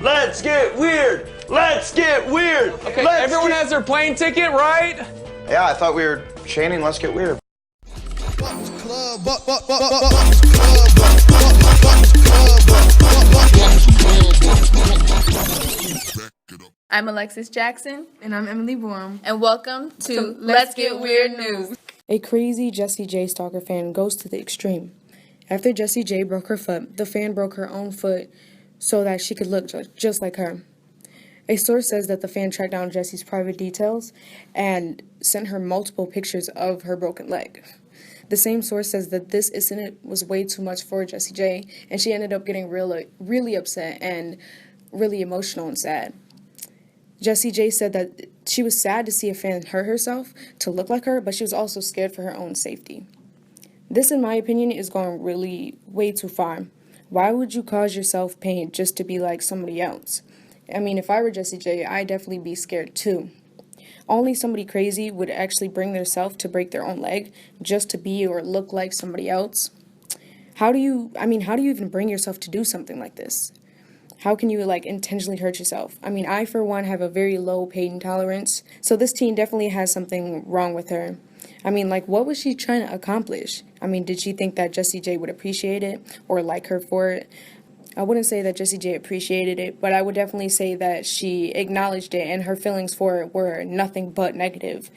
Let's get weird. Let's get weird. Okay, everyone has their plane ticket, right? Yeah, I thought we were chanting Let's Get Weird. I'm Alexis Jackson. And I'm Emily Boorom. And welcome to Let's Get Weird News. A crazy Jessie J stalker fan goes to the extreme. After Jessie J broke her foot, the fan broke her own foot so that she could look just like her. A source says that the fan tracked down Jessie's private details and sent her multiple pictures of her broken leg. The same source says that this incident was way too much for Jessie J, and she ended up getting really upset and really emotional and sad. Jessie J said that she was sad to see a fan hurt herself to look like her, but she was also scared for her own safety. This, in my opinion, is going really way too far. Why would you cause yourself pain just to be like somebody else? I mean, if I were Jessie J, I'd definitely be scared too. Only somebody crazy would actually bring themselves to break their own leg just to be or look like somebody else. How do you even bring yourself to do something like this? How can you, intentionally hurt yourself? I mean, I, for one, have a very low pain tolerance, so this teen definitely has something wrong with her. I mean, what was she trying to accomplish? I mean, did she think that Jessie J would appreciate it or like her for it? I wouldn't say that Jessie J appreciated it, but I would definitely say that she acknowledged it and her feelings for it were nothing but negative.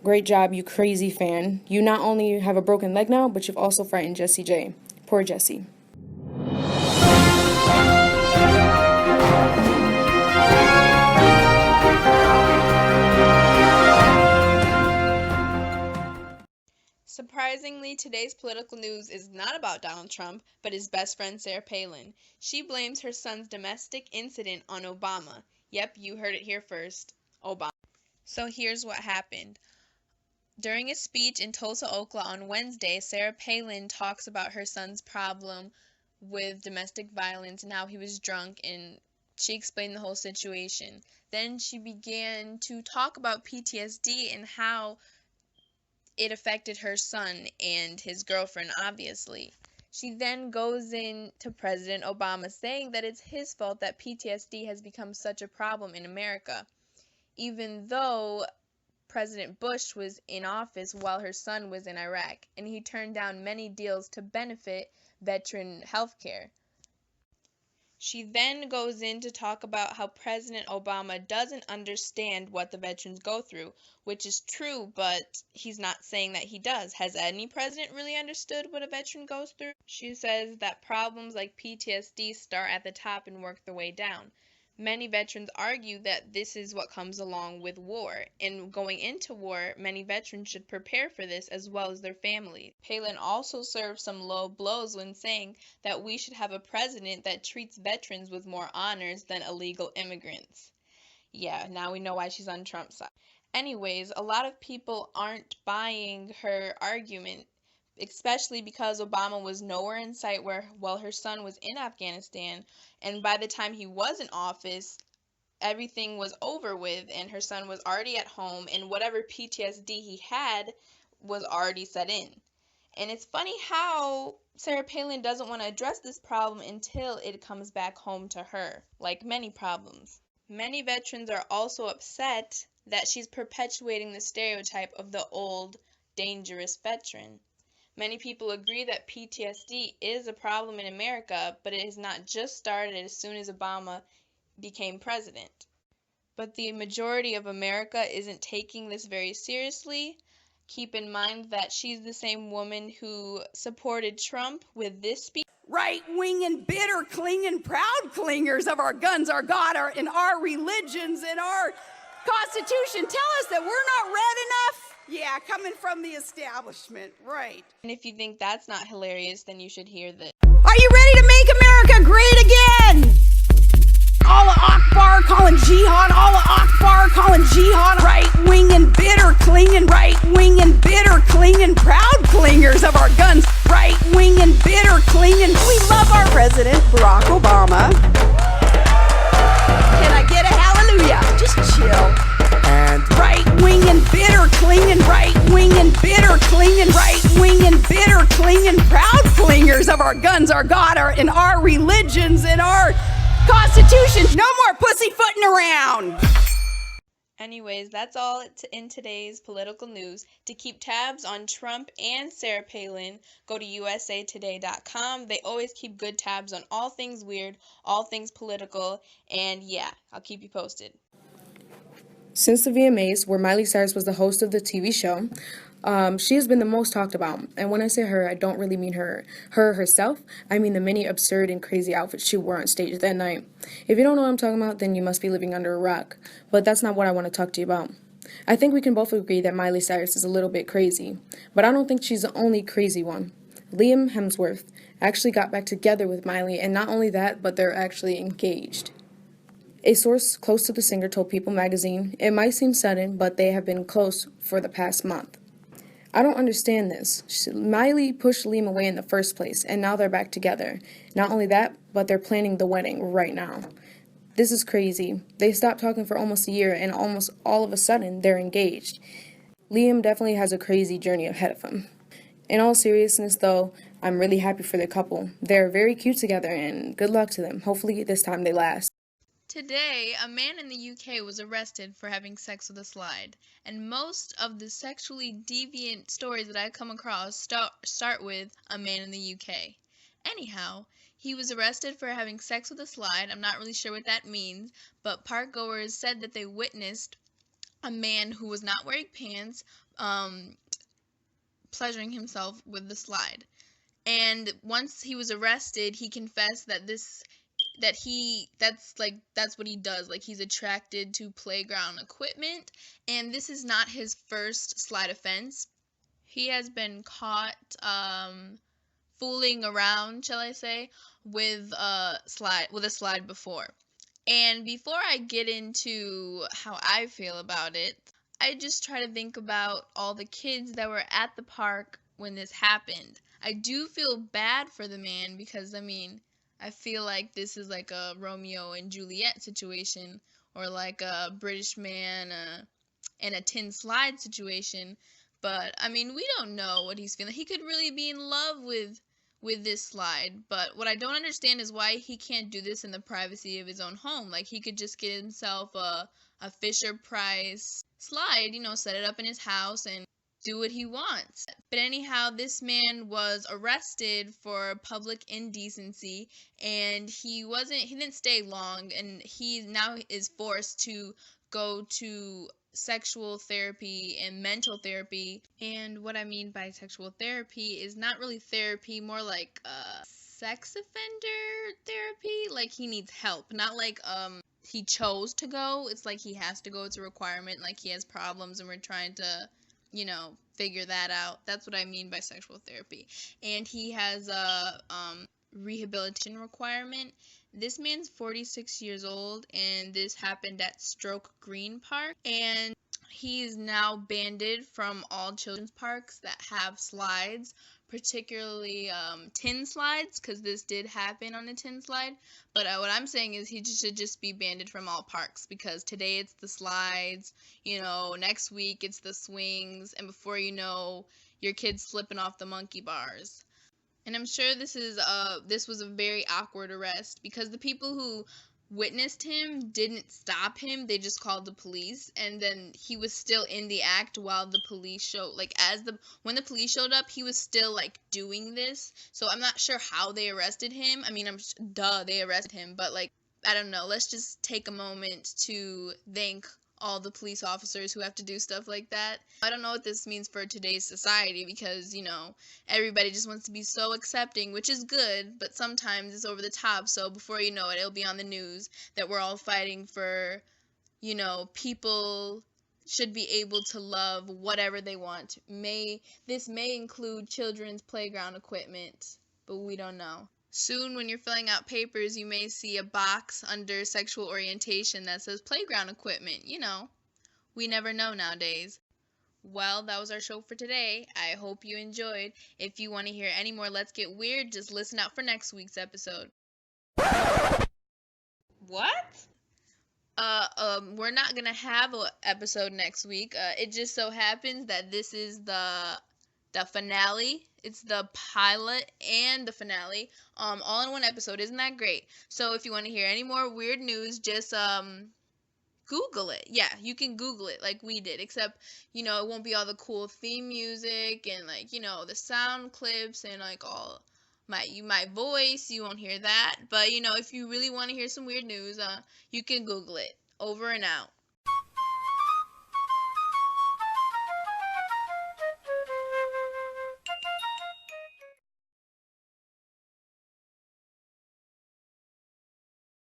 Great job, you crazy fan. You not only have a broken leg now, but you've also frightened Jessie J. Poor Jessie. Surprisingly, today's political news is not about Donald Trump, but his best friend Sarah Palin. She blames her son's domestic incident on Obama. Yep, you heard it here first. Obama. So here's what happened. During a speech in Tulsa, Oklahoma on Wednesday, Sarah Palin talks about her son's problem with domestic violence and how he was drunk, and she explained the whole situation. Then she began to talk about PTSD and how it affected her son and his girlfriend, obviously. She then goes in to President Obama, saying that it's his fault that PTSD has become such a problem in America, even though President Bush was in office while her son was in Iraq, and he turned down many deals to benefit veteran health care. She then goes in to talk about how President Obama doesn't understand what the veterans go through, which is true, but he's not saying that he does. Has any president really understood what a veteran goes through? She says that problems like PTSD start at the top and work their way down. Many veterans argue that this is what comes along with war, and going into war, many veterans should prepare for this as well as their family. Palin also served some low blows when saying that we should have a president that treats veterans with more honors than illegal immigrants. Yeah, now we know why she's on Trump's side. Anyways, a lot of people aren't buying her argument, especially because Obama was nowhere in sight while her son was in Afghanistan, and by the time he was in office, everything was over with, and her son was already at home, and whatever PTSD he had was already set in. And it's funny how Sarah Palin doesn't want to address this problem until it comes back home to her, like many problems. Many veterans are also upset that she's perpetuating the stereotype of the old, dangerous veteran. Many people agree that PTSD is a problem in America, but it has not just started as soon as Obama became president. But the majority of America isn't taking this very seriously. Keep in mind that she's the same woman who supported Trump with this speech. Right-wing and bitter clinging, proud clingers of our guns, our God, and our religions and our Constitution tell us that we're not red enough. Yeah, coming from the establishment, right. And if you think that's not hilarious, then you should hear this. Are you ready to make America great again? Allah Akbar calling jihad, Allah Akbar calling jihad. Right-wing and bitter clinging, right-wing and bitter clinging, proud clingers of our guns. Right-wing and bitter clinging. We love our president, Barack Obama. Can I get a hallelujah? Just chill. And Right-wing and bitter clinging, right-wing and bitter clinging, right-wing and bitter clinging, proud clingers of our guns, our God, and our religions and our Constitution, no more pussyfooting around. Anyways, that's all in today's political news. To keep tabs on Trump and Sarah Palin, go to usatoday.com. They always keep good tabs on all things weird, all things political, and yeah, I'll keep you posted. Since the VMAs, where Miley Cyrus was the host of the TV show, she has been the most talked about. And when I say her, I don't really mean her herself. I mean the many absurd and crazy outfits she wore on stage that night. If you don't know what I'm talking about, then you must be living under a rock. But that's not what I want to talk to you about. I think we can both agree that Miley Cyrus is a little bit crazy. But I don't think she's the only crazy one. Liam Hemsworth actually got back together with Miley, and not only that, but they're actually engaged. A source close to the singer told People magazine, "It might seem sudden, but they have been close for the past month." I don't understand this. Miley pushed Liam away in the first place, and now they're back together. Not only that, but they're planning the wedding right now. This is crazy. They stopped talking for almost a year, and almost all of a sudden, they're engaged. Liam definitely has a crazy journey ahead of him. In all seriousness, though, I'm really happy for the couple. They're very cute together, and good luck to them. Hopefully this time they last. Today, a man in the UK was arrested for having sex with a slide, and most of the sexually deviant stories that I come across start with a man in the UK. Anyhow, he was arrested for having sex with a slide. I'm not really sure what that means, but park goers said that they witnessed a man who was not wearing pants pleasuring himself with the slide. And once he was arrested, he confessed that that's what he does. Like, he's attracted to playground equipment, and this is not his first slide offense. He has been caught fooling around, shall I say, with a slide before. And before I get into how I feel about it, I just try to think about all the kids that were at the park when this happened. I do feel bad for the man because, I feel like this is like a Romeo and Juliet situation, or like a British man and a tin slide situation. But we don't know what he's feeling. He could really be in love with this slide. But what I don't understand is why he can't do this in the privacy of his own home. Like, he could just get himself a Fisher Price slide, set it up in his house and do what he wants. But anyhow, this man was arrested for public indecency, and he didn't stay long, and he now is forced to go to sexual therapy and mental therapy. And what I mean by sexual therapy is not really therapy, more like sex offender therapy. Like, he needs help, not like he chose to go. It's like he has to go. It's a requirement. Like, he has problems and we're trying to figure that out. That's what I mean by sexual therapy. And he has a rehabilitation requirement. This man's 46 years old, and this happened at Stroke Green Park, and he is now banned from all children's parks that have slides, particularly tin slides, because this did happen on a tin slide. But what I'm saying is he should just be banned from all parks, because today it's the slides, next week it's the swings, and before you know, your kid's flipping off the monkey bars. And I'm sure this was a very awkward arrest, because the people who witnessed him didn't stop him. They just called the police, and then he was still in the act while the police showed, when the police showed up, he was still doing this. So I'm not sure how they arrested him. They arrested him, but I don't know. Let's just take a moment to thank all the police officers who have to do stuff like that. I don't know what this means for today's society, because everybody just wants to be so accepting, which is good, but sometimes it's over the top. So before you know it, it'll be on the news that we're all fighting for, people should be able to love whatever they want. This may include children's playground equipment, but we don't know. Soon, when you're filling out papers, you may see a box under sexual orientation that says playground equipment. We never know nowadays. Well, that was our show for today. I hope you enjoyed. If you want to hear any more Let's Get Weird, just listen out for next week's episode. What? We're not gonna have an episode next week. It just so happens that this is the the finale. It's the pilot and the finale, all in one episode. Isn't that great? So if you want to hear any more weird news, just Google it. Yeah, you can Google it like we did, except, it won't be all the cool theme music and, like, the sound clips and, like, all my voice. You won't hear that. But, if you really want to hear some weird news, you can Google it. Over and out.